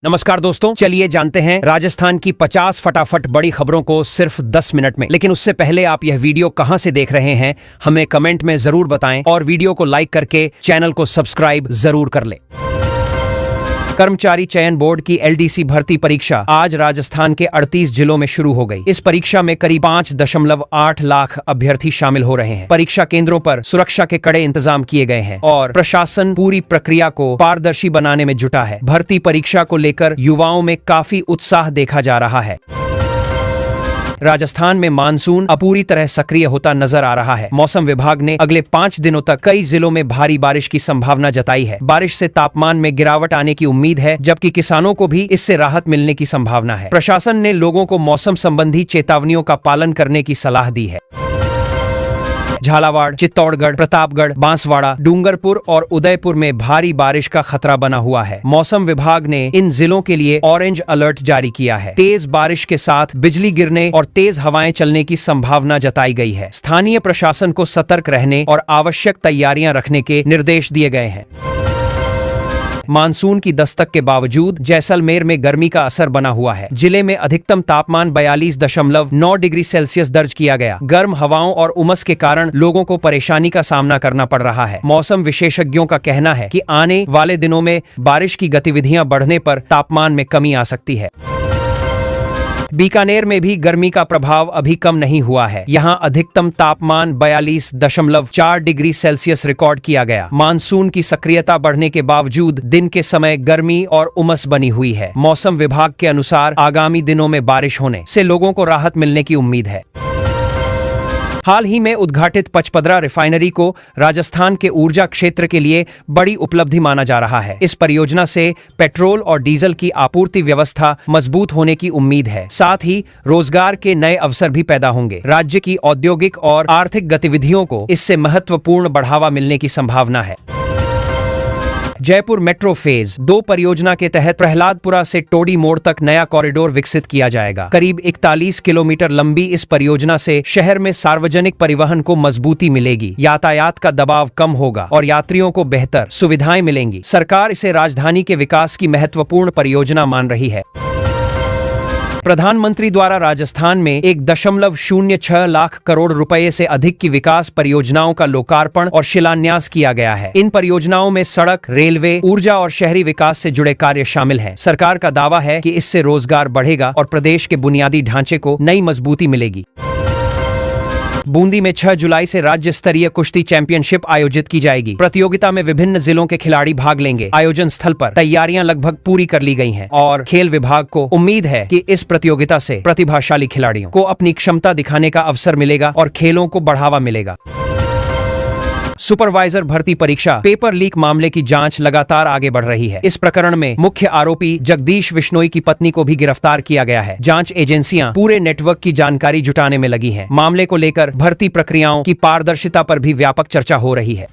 नमस्कार दोस्तों, चलिए जानते हैं राजस्थान की 50 फटाफट बड़ी खबरों को सिर्फ 10 मिनट में। लेकिन उससे पहले आप यह वीडियो कहां से देख रहे हैं हमें कमेंट में जरूर बताएं और वीडियो को लाइक करके चैनल को सब्सक्राइब जरूर कर लें। कर्मचारी चयन बोर्ड की एलडीसी भर्ती परीक्षा आज राजस्थान के 38 जिलों में शुरू हो गई। इस परीक्षा में करीब 5.8 लाख अभ्यर्थी शामिल हो रहे हैं। परीक्षा केंद्रों पर सुरक्षा के कड़े इंतजाम किए गए हैं और प्रशासन पूरी प्रक्रिया को पारदर्शी बनाने में जुटा है। भर्ती परीक्षा को लेकर युवाओं में काफी उत्साह देखा जा रहा है। राजस्थान में मानसून अपूरी तरह सक्रिय होता नजर आ रहा है। मौसम विभाग ने अगले 5 दिनों तक कई जिलों में भारी बारिश की संभावना जताई है। बारिश से तापमान में गिरावट आने की उम्मीद है, जबकि किसानों को भी इससे राहत मिलने की संभावना है। प्रशासन ने लोगों को मौसम संबंधी चेतावनियों का पालन करने की सलाह दी है। झालावाड़, चित्तौड़गढ़, प्रतापगढ़, बांसवाड़ा, डूंगरपुर और उदयपुर में भारी बारिश का खतरा बना हुआ है। मौसम विभाग ने इन जिलों के लिए ऑरेंज अलर्ट जारी किया है। तेज बारिश के साथ बिजली गिरने और तेज हवाएं चलने की संभावना जताई गई है। स्थानीय प्रशासन को सतर्क रहने और आवश्यक तैयारियां रखने के निर्देश दिए गए हैं। मानसून की दस्तक के बावजूद जैसलमेर में गर्मी का असर बना हुआ है। जिले में अधिकतम तापमान 42.9 डिग्री सेल्सियस दर्ज किया गया। गर्म हवाओं और उमस के कारण लोगों को परेशानी का सामना करना पड़ रहा है। मौसम विशेषज्ञों का कहना है कि आने वाले दिनों में बारिश की गतिविधियां बढ़ने पर तापमान में कमी आ सकती है। बीकानेर में भी गर्मी का प्रभाव अभी कम नहीं हुआ है। यहाँ अधिकतम तापमान 42.4 डिग्री सेल्सियस रिकॉर्ड किया गया। मानसून की सक्रियता बढ़ने के बावजूद दिन के समय गर्मी और उमस बनी हुई है। मौसम विभाग के अनुसार आगामी दिनों में बारिश होने से लोगों को राहत मिलने की उम्मीद है। हाल ही में उद्घाटित पचपदरा रिफाइनरी को राजस्थान के ऊर्जा क्षेत्र के लिए बड़ी उपलब्धि माना जा रहा है। इस परियोजना से पेट्रोल और डीजल की आपूर्ति व्यवस्था मजबूत होने की उम्मीद है। साथ ही रोजगार के नए अवसर भी पैदा होंगे। राज्य की औद्योगिक और आर्थिक गतिविधियों को इससे महत्वपूर्ण बढ़ावा मिलने की संभावना है। जयपुर मेट्रो फेज 2 परियोजना के तहत प्रहलादपुरा से टोडी मोड़ तक नया कॉरिडोर विकसित किया जाएगा। करीब 41 किलोमीटर लंबी इस परियोजना से शहर में सार्वजनिक परिवहन को मजबूती मिलेगी, यातायात का दबाव कम होगा और यात्रियों को बेहतर सुविधाएं मिलेंगी। सरकार इसे राजधानी के विकास की महत्वपूर्ण परियोजना मान रही है। प्रधानमंत्री द्वारा राजस्थान में 1.06 लाख करोड़ रुपए से अधिक की विकास परियोजनाओं का लोकार्पण और शिलान्यास किया गया है। इन परियोजनाओं में सड़क, रेलवे, ऊर्जा और शहरी विकास से जुड़े कार्य शामिल हैं। सरकार का दावा है कि इससे रोजगार बढ़ेगा और प्रदेश के बुनियादी ढांचे को नई मजबूती मिलेगी। बूंदी में 6 जुलाई से राज्य स्तरीय कुश्ती चैंपियनशिप आयोजित की जाएगी। प्रतियोगिता में विभिन्न जिलों के खिलाड़ी भाग लेंगे। आयोजन स्थल पर तैयारियां लगभग पूरी कर ली गई हैं और खेल विभाग को उम्मीद है कि इस प्रतियोगिता से प्रतिभाशाली खिलाड़ियों को अपनी क्षमता दिखाने का अवसर मिलेगा और खेलों को बढ़ावा मिलेगा। सुपरवाइजर भर्ती परीक्षा पेपर लीक मामले की जांच लगातार आगे बढ़ रही है। इस प्रकरण में मुख्य आरोपी जगदीश बिश्नोई की पत्नी को भी गिरफ्तार किया गया है। जांच एजेंसियां पूरे नेटवर्क की जानकारी जुटाने में लगी हैं। मामले को लेकर भर्ती प्रक्रियाओं की पारदर्शिता पर भी व्यापक चर्चा हो रही है।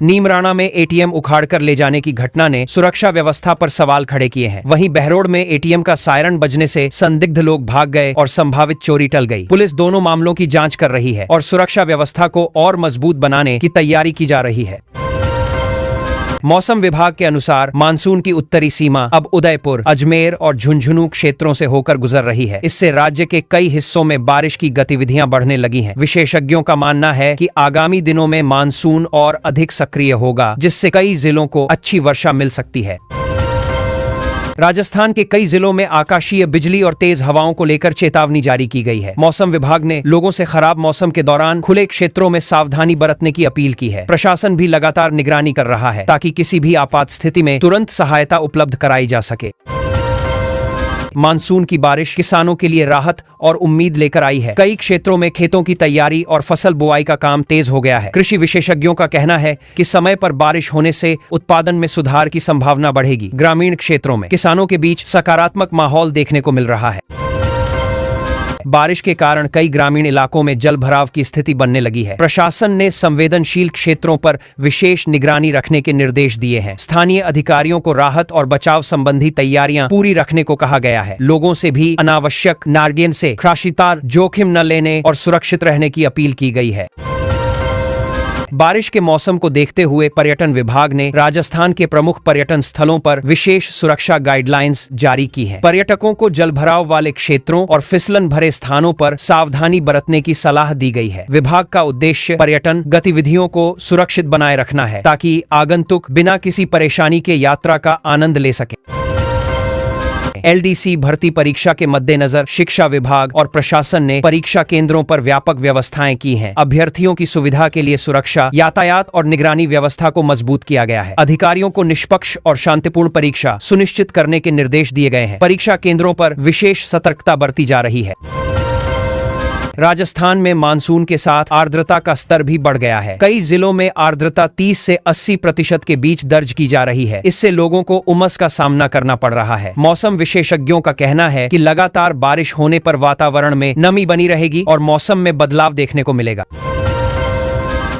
नीमराणा में एटीएम उखाड़कर ले जाने की घटना ने सुरक्षा व्यवस्था पर सवाल खड़े किए हैं। वहीं बहरोड में एटीएम का सायरन बजने से संदिग्ध लोग भाग गए और संभावित चोरी टल गई। पुलिस दोनों मामलों की जांच कर रही है और सुरक्षा व्यवस्था को और मजबूत बनाने की तैयारी की जा रही है। मौसम विभाग के अनुसार मानसून की उत्तरी सीमा अब उदयपुर, अजमेर और झुंझुनू क्षेत्रों से होकर गुजर रही है। इससे राज्य के कई हिस्सों में बारिश की गतिविधियां बढ़ने लगी हैं। विशेषज्ञों का मानना है कि आगामी दिनों में मानसून और अधिक सक्रिय होगा, जिससे कई जिलों को अच्छी वर्षा मिल सकती है। राजस्थान के कई जिलों में आकाशीय बिजली और तेज हवाओं को लेकर चेतावनी जारी की गई है। मौसम विभाग ने लोगों से खराब मौसम के दौरान खुले क्षेत्रों में सावधानी बरतने की अपील की है। प्रशासन भी लगातार निगरानी कर रहा है ताकि किसी भी आपात स्थिति में तुरंत सहायता उपलब्ध कराई जा सके। मानसून की बारिश किसानों के लिए राहत और उम्मीद लेकर आई है। कई क्षेत्रों में खेतों की तैयारी और फसल बुआई का काम तेज हो गया है। कृषि विशेषज्ञों का कहना है कि समय पर बारिश होने से उत्पादन में सुधार की संभावना बढ़ेगी। ग्रामीण क्षेत्रों में किसानों के बीच सकारात्मक माहौल देखने को मिल रहा है। बारिश के कारण कई ग्रामीण इलाकों में जल भराव की स्थिति बनने लगी है। प्रशासन ने संवेदनशील क्षेत्रों पर विशेष निगरानी रखने के निर्देश दिए हैं। स्थानीय अधिकारियों को राहत और बचाव संबंधी तैयारियां पूरी रखने को कहा गया है। लोगों से भी अनावश्यक नार्गिन से खासितार जोखिम न लेने और सुरक्षित रहने की अपील की गई है। बारिश के मौसम को देखते हुए पर्यटन विभाग ने राजस्थान के प्रमुख पर्यटन स्थलों पर विशेष सुरक्षा गाइडलाइंस जारी की है। पर्यटकों को जलभराव वाले क्षेत्रों और फिसलन भरे स्थानों पर सावधानी बरतने की सलाह दी गई है। विभाग का उद्देश्य पर्यटन गतिविधियों को सुरक्षित बनाए रखना है ताकि आगंतुक बिना किसी परेशानी के यात्रा का आनंद ले सके। LDC भर्ती परीक्षा के मद्देनजर शिक्षा विभाग और प्रशासन ने परीक्षा केंद्रों पर व्यापक व्यवस्थाएं की हैं। अभ्यर्थियों की सुविधा के लिए सुरक्षा, यातायात और निगरानी व्यवस्था को मजबूत किया गया है। अधिकारियों को निष्पक्ष और शांतिपूर्ण परीक्षा सुनिश्चित करने के निर्देश दिए गए हैं। परीक्षा केंद्रों पर विशेष सतर्कता बरती जा रही है। राजस्थान में मानसून के साथ आर्द्रता का स्तर भी बढ़ गया है। कई जिलों में आर्द्रता 30 से 80% के बीच दर्ज की जा रही है। इससे लोगों को उमस का सामना करना पड़ रहा है। मौसम विशेषज्ञों का कहना है कि लगातार बारिश होने पर वातावरण में नमी बनी रहेगी और मौसम में बदलाव देखने को मिलेगा।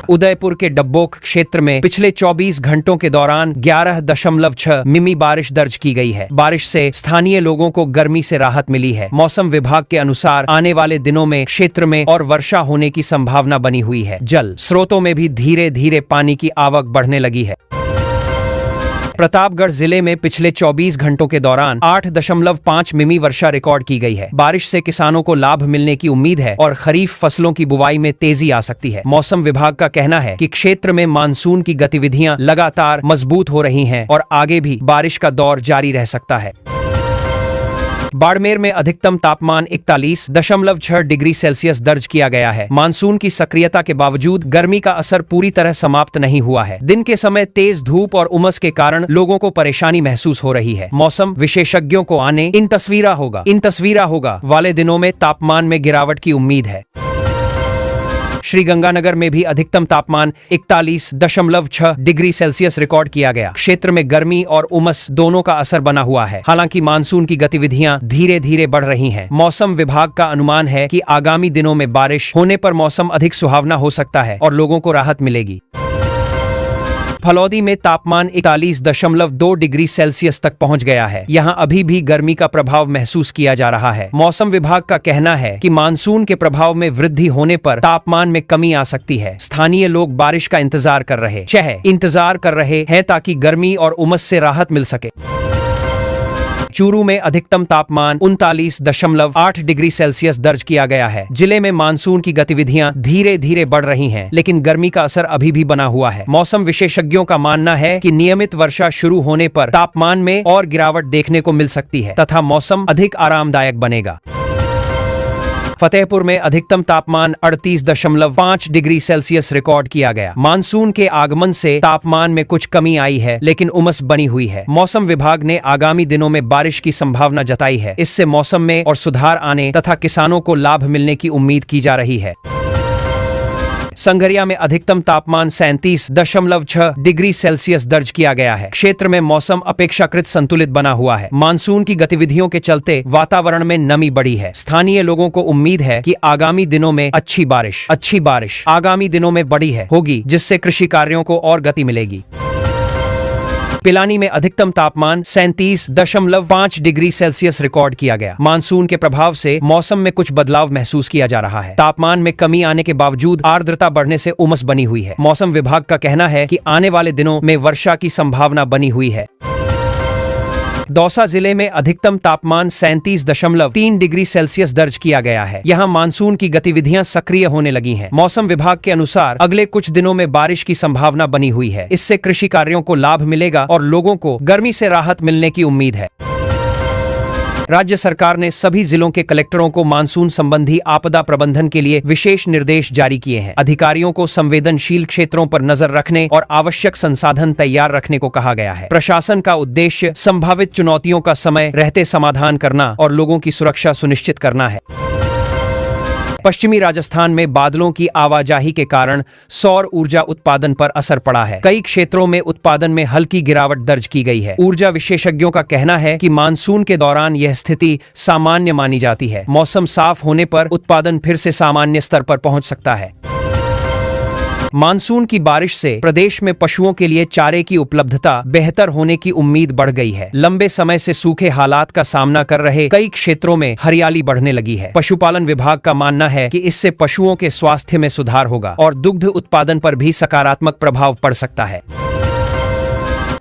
उदयपुर के डब्बोक क्षेत्र में पिछले 24 घंटों के दौरान 11.6 मिमी बारिश दर्ज की गई है। बारिश से स्थानीय लोगों को गर्मी से राहत मिली है। मौसम विभाग के अनुसार आने वाले दिनों में क्षेत्र में और वर्षा होने की संभावना बनी हुई है। जल स्रोतों में भी धीरे धीरे पानी की आवक बढ़ने लगी है। प्रतापगढ़ जिले में पिछले 24 घंटों के दौरान 8.5 मिमी वर्षा रिकॉर्ड की गई है। बारिश से किसानों को लाभ मिलने की उम्मीद है और खरीफ फसलों की बुवाई में तेजी आ सकती है। मौसम विभाग का कहना है कि क्षेत्र में मानसून की गतिविधियां लगातार मजबूत हो रही हैं और आगे भी बारिश का दौर जारी रह सकता है। बाड़मेर में अधिकतम तापमान 41.6 डिग्री सेल्सियस दर्ज किया गया है। मानसून की सक्रियता के बावजूद गर्मी का असर पूरी तरह समाप्त नहीं हुआ है। दिन के समय तेज धूप और उमस के कारण लोगों को परेशानी महसूस हो रही है। मौसम विशेषज्ञों को आने इन तस्वीरा होगा वाले दिनों में तापमान में गिरावट की उम्मीद है। श्रीगंगानगर में भी अधिकतम तापमान 41.6 डिग्री सेल्सियस रिकॉर्ड किया गया। क्षेत्र में गर्मी और उमस दोनों का असर बना हुआ है। हालांकि मानसून की गतिविधियां धीरे धीरे बढ़ रही हैं। मौसम विभाग का अनुमान है कि आगामी दिनों में बारिश होने पर मौसम अधिक सुहावना हो सकता है और लोगों को राहत मिलेगी। फलौदी में तापमान 41.2 डिग्री सेल्सियस तक पहुंच गया है। यहां अभी भी गर्मी का प्रभाव महसूस किया जा रहा है। मौसम विभाग का कहना है कि मानसून के प्रभाव में वृद्धि होने पर तापमान में कमी आ सकती है। स्थानीय लोग बारिश का इंतजार कर रहे हैं ताकि गर्मी और उमस से राहत मिल सके। चूरू में अधिकतम तापमान 39.8 डिग्री सेल्सियस दर्ज किया गया है। जिले में मानसून की गतिविधियां धीरे धीरे बढ़ रही हैं, लेकिन गर्मी का असर अभी भी बना हुआ है। मौसम विशेषज्ञों का मानना है कि नियमित वर्षा शुरू होने पर तापमान में और गिरावट देखने को मिल सकती है तथा मौसम अधिक आरामदायक बनेगा। फतेहपुर में अधिकतम तापमान 38.5 डिग्री सेल्सियस रिकॉर्ड किया गया। मानसून के आगमन से तापमान में कुछ कमी आई है, लेकिन उमस बनी हुई है। मौसम विभाग ने आगामी दिनों में बारिश की संभावना जताई है। इससे मौसम में और सुधार आने तथा किसानों को लाभ मिलने की उम्मीद की जा रही है। संगरिया में अधिकतम तापमान 37.6 डिग्री सेल्सियस दर्ज किया गया है। क्षेत्र में मौसम अपेक्षाकृत संतुलित बना हुआ है। मानसून की गतिविधियों के चलते वातावरण में नमी बढ़ी है। स्थानीय लोगों को उम्मीद है कि आगामी दिनों में अच्छी बारिश आगामी दिनों में होगी, जिससे कृषि कार्यों को और गति मिलेगी। पिलानी में अधिकतम तापमान 37.5 डिग्री सेल्सियस रिकॉर्ड किया गया। मानसून के प्रभाव से मौसम में कुछ बदलाव महसूस किया जा रहा है। तापमान में कमी आने के बावजूद आर्द्रता बढ़ने से उमस बनी हुई है। मौसम विभाग का कहना है कि आने वाले दिनों में वर्षा की संभावना बनी हुई है। दौसा जिले में अधिकतम तापमान 37.3 डिग्री सेल्सियस दर्ज किया गया है। यहां मानसून की गतिविधियां सक्रिय होने लगी हैं। मौसम विभाग के अनुसार अगले कुछ दिनों में बारिश की संभावना बनी हुई है। इससे कृषि कार्यों को लाभ मिलेगा और लोगों को गर्मी से राहत मिलने की उम्मीद है। राज्य सरकार ने सभी जिलों के कलेक्टरों को मानसून संबंधी आपदा प्रबंधन के लिए विशेष निर्देश जारी किए हैं। अधिकारियों को संवेदनशील क्षेत्रों पर नजर रखने और आवश्यक संसाधन तैयार रखने को कहा गया है। प्रशासन का उद्देश्य संभावित चुनौतियों का समय रहते समाधान करना और लोगों की सुरक्षा सुनिश्चित करना है। पश्चिमी राजस्थान में बादलों की आवाजाही के कारण सौर ऊर्जा उत्पादन पर असर पड़ा है। कई क्षेत्रों में उत्पादन में हल्की गिरावट दर्ज की गई है। ऊर्जा विशेषज्ञों का कहना है कि मानसून के दौरान यह स्थिति सामान्य मानी जाती है। मौसम साफ होने पर उत्पादन फिर से सामान्य स्तर पर पहुंच सकता है। मानसून की बारिश से प्रदेश में पशुओं के लिए चारे की उपलब्धता बेहतर होने की उम्मीद बढ़ गई है। लंबे समय से सूखे हालात का सामना कर रहे कई क्षेत्रों में हरियाली बढ़ने लगी है। पशुपालन विभाग का मानना है कि इससे पशुओं के स्वास्थ्य में सुधार होगा और दुग्ध उत्पादन पर भी सकारात्मक प्रभाव पड़ सकता है।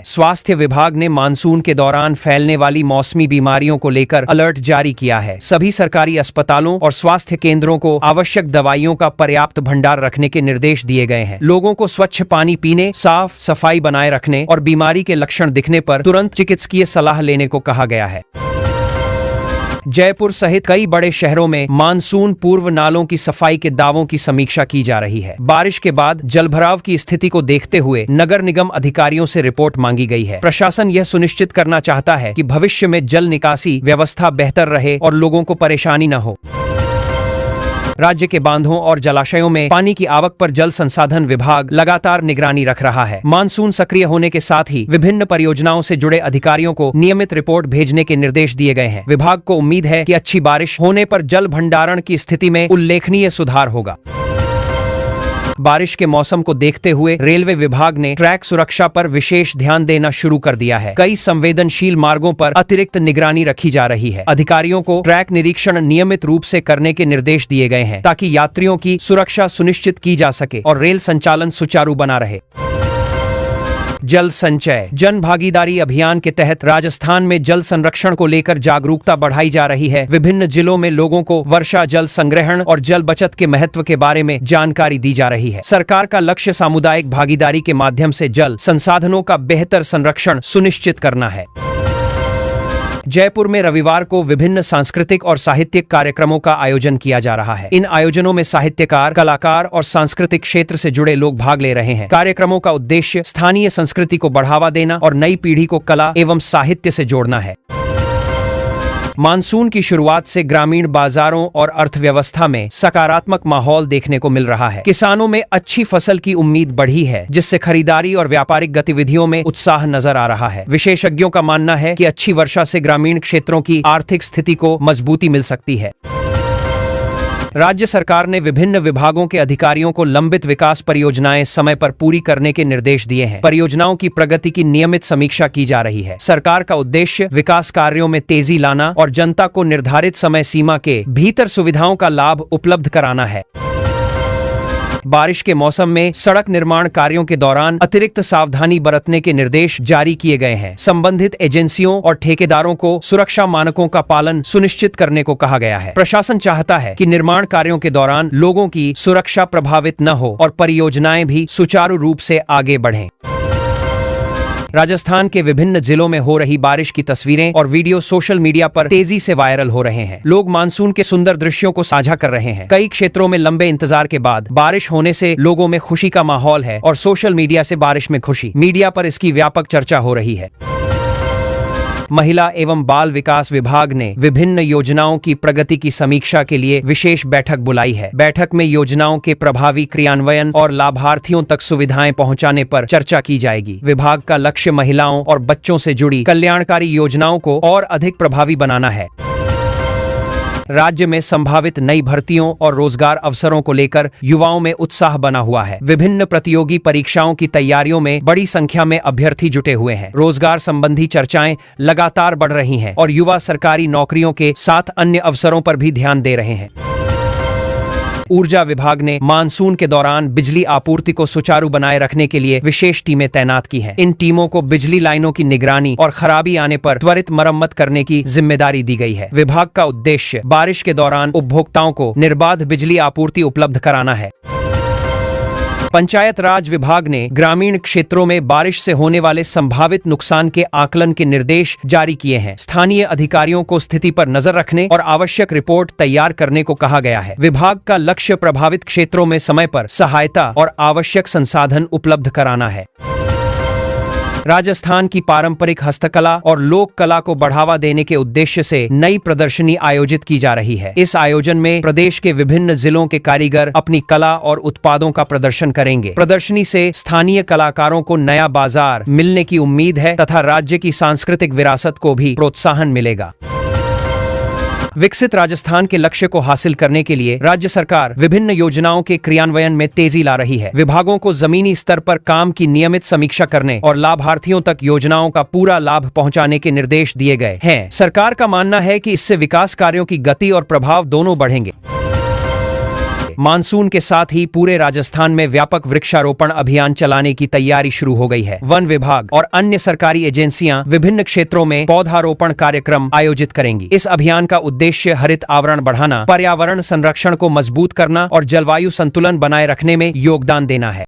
स्वास्थ्य विभाग ने मानसून के दौरान फैलने वाली मौसमी बीमारियों को लेकर अलर्ट जारी किया है। सभी सरकारी अस्पतालों और स्वास्थ्य केंद्रों को आवश्यक दवाइयों का पर्याप्त भंडार रखने के निर्देश दिए गए हैं। लोगों को स्वच्छ पानी पीने, साफ सफाई बनाए रखने और बीमारी के लक्षण दिखने पर तुरंत चिकित्सकीय सलाह लेने को कहा गया है। जयपुर सहित कई बड़े शहरों में मानसून पूर्व नालों की सफाई के दावों की समीक्षा की जा रही है। बारिश के बाद जलभराव की स्थिति को देखते हुए नगर निगम अधिकारियों से रिपोर्ट मांगी गई है। प्रशासन यह सुनिश्चित करना चाहता है कि भविष्य में जल निकासी व्यवस्था बेहतर रहे और लोगों को परेशानी न हो। राज्य के बांधों और जलाशयों में पानी की आवक पर जल संसाधन विभाग लगातार निगरानी रख रहा है। मानसून सक्रिय होने के साथ ही विभिन्न परियोजनाओं से जुड़े अधिकारियों को नियमित रिपोर्ट भेजने के निर्देश दिए गए हैं। विभाग को उम्मीद है कि अच्छी बारिश होने पर जल भंडारण की स्थिति में उल्लेखनीय सुधार होगा। बारिश के मौसम को देखते हुए रेलवे विभाग ने ट्रैक सुरक्षा पर विशेष ध्यान देना शुरू कर दिया है। कई संवेदनशील मार्गों पर अतिरिक्त निगरानी रखी जा रही है। अधिकारियों को ट्रैक निरीक्षण नियमित रूप से करने के निर्देश दिए गए हैं ताकि यात्रियों की सुरक्षा सुनिश्चित की जा सके और रेल संचालन सुचारू बना रहे। जल संचय जन भागीदारी अभियान के तहत राजस्थान में जल संरक्षण को लेकर जागरूकता बढ़ाई जा रही है। विभिन्न जिलों में लोगों को वर्षा जल संग्रहण और जल बचत के महत्व के बारे में जानकारी दी जा रही है। सरकार का लक्ष्य सामुदायिक भागीदारी के माध्यम से जल संसाधनों का बेहतर संरक्षण सुनिश्चित करना है। जयपुर में रविवार को विभिन्न सांस्कृतिक और साहित्यिक कार्यक्रमों का आयोजन किया जा रहा है। इन आयोजनों में साहित्यकार, कलाकार और सांस्कृतिक क्षेत्र से जुड़े लोग भाग ले रहे हैं। कार्यक्रमों का उद्देश्य स्थानीय संस्कृति को बढ़ावा देना और नई पीढ़ी को कला एवं साहित्य से जोड़ना है। मानसून की शुरुआत से ग्रामीण बाजारों और अर्थव्यवस्था में सकारात्मक माहौल देखने को मिल रहा है। किसानों में अच्छी फसल की उम्मीद बढ़ी है, जिससे खरीदारी और व्यापारिक गतिविधियों में उत्साह नजर आ रहा है। विशेषज्ञों का मानना है कि अच्छी वर्षा से ग्रामीण क्षेत्रों की आर्थिक स्थिति को मजबूती मिल सकती है। राज्य सरकार ने विभिन्न विभागों के अधिकारियों को लंबित विकास परियोजनाएं समय पर पूरी करने के निर्देश दिए हैं। परियोजनाओं की प्रगति की नियमित समीक्षा की जा रही है। सरकार का उद्देश्य विकास कार्यों में तेजी लाना और जनता को निर्धारित समय सीमा के भीतर सुविधाओं का लाभ उपलब्ध कराना है। बारिश के मौसम में सड़क निर्माण कार्यों के दौरान अतिरिक्त सावधानी बरतने के निर्देश जारी किए गए हैं। संबंधित एजेंसियों और ठेकेदारों को सुरक्षा मानकों का पालन सुनिश्चित करने को कहा गया है। प्रशासन चाहता है कि निर्माण कार्यों के दौरान लोगों की सुरक्षा प्रभावित न हो और परियोजनाएं भी सुचारू रूप से आगे बढ़ें। राजस्थान के विभिन्न जिलों में हो रही बारिश की तस्वीरें और वीडियो सोशल मीडिया पर तेजी से वायरल हो रहे हैं। लोग मानसून के सुंदर दृश्यों को साझा कर रहे हैं। कई क्षेत्रों में लंबे इंतजार के बाद बारिश होने से लोगों में खुशी का माहौल है और सोशल मीडिया से बारिश में खुशी, मीडिया पर इसकी व्यापक चर्चा हो रही है। महिला एवं बाल विकास विभाग ने विभिन्न योजनाओं की प्रगति की समीक्षा के लिए विशेष बैठक बुलाई है। बैठक में योजनाओं के प्रभावी क्रियान्वयन और लाभार्थियों तक सुविधाएं पहुंचाने पर चर्चा की जाएगी। विभाग का लक्ष्य महिलाओं और बच्चों से जुड़ी कल्याणकारी योजनाओं को और अधिक प्रभावी बनाना है। राज्य में संभावित नई भर्तियों और रोजगार अवसरों को लेकर युवाओं में उत्साह बना हुआ है। विभिन्न प्रतियोगी परीक्षाओं की तैयारियों में बड़ी संख्या में अभ्यर्थी जुटे हुए हैं। रोजगार संबंधी चर्चाएं लगातार बढ़ रही हैं और युवा सरकारी नौकरियों के साथ अन्य अवसरों पर भी ध्यान दे रहे हैं। ऊर्जा विभाग ने मानसून के दौरान बिजली आपूर्ति को सुचारू बनाए रखने के लिए विशेष टीमें तैनात की हैं। इन टीमों को बिजली लाइनों की निगरानी और खराबी आने पर त्वरित मरम्मत करने की जिम्मेदारी दी गई है। विभाग का उद्देश्य बारिश के दौरान उपभोक्ताओं को निर्बाध बिजली आपूर्ति उपलब्ध कराना है। पंचायत राज विभाग ने ग्रामीण क्षेत्रों में बारिश से होने वाले संभावित नुकसान के आकलन के निर्देश जारी किए हैं। स्थानीय अधिकारियों को स्थिति पर नजर रखने और आवश्यक रिपोर्ट तैयार करने को कहा गया है। विभाग का लक्ष्य प्रभावित क्षेत्रों में समय पर सहायता और आवश्यक संसाधन उपलब्ध कराना है। राजस्थान की पारंपरिक हस्तकला और लोक कला को बढ़ावा देने के उद्देश्य से नई प्रदर्शनी आयोजित की जा रही है। इस आयोजन में प्रदेश के विभिन्न जिलों के कारीगर अपनी कला और उत्पादों का प्रदर्शन करेंगे। प्रदर्शनी से स्थानीय कलाकारों को नया बाजार मिलने की उम्मीद है तथा राज्य की सांस्कृतिक विरासत को भी प्रोत्साहन मिलेगा। विकसित राजस्थान के लक्ष्य को हासिल करने के लिए राज्य सरकार विभिन्न योजनाओं के क्रियान्वयन में तेजी ला रही है। विभागों को जमीनी स्तर पर काम की नियमित समीक्षा करने और लाभार्थियों तक योजनाओं का पूरा लाभ पहुंचाने के निर्देश दिए गए हैं। सरकार का मानना है कि इससे विकास कार्यों की गति और प्रभाव दोनों बढ़ेंगे। मानसून के साथ ही पूरे राजस्थान में व्यापक वृक्षारोपण अभियान चलाने की तैयारी शुरू हो गई है। वन विभाग और अन्य सरकारी एजेंसियां विभिन्न क्षेत्रों में पौधारोपण कार्यक्रम आयोजित करेंगी। इस अभियान का उद्देश्य हरित आवरण बढ़ाना, पर्यावरण संरक्षण को मजबूत करना और जलवायु संतुलन बनाए रखने में योगदान देना है।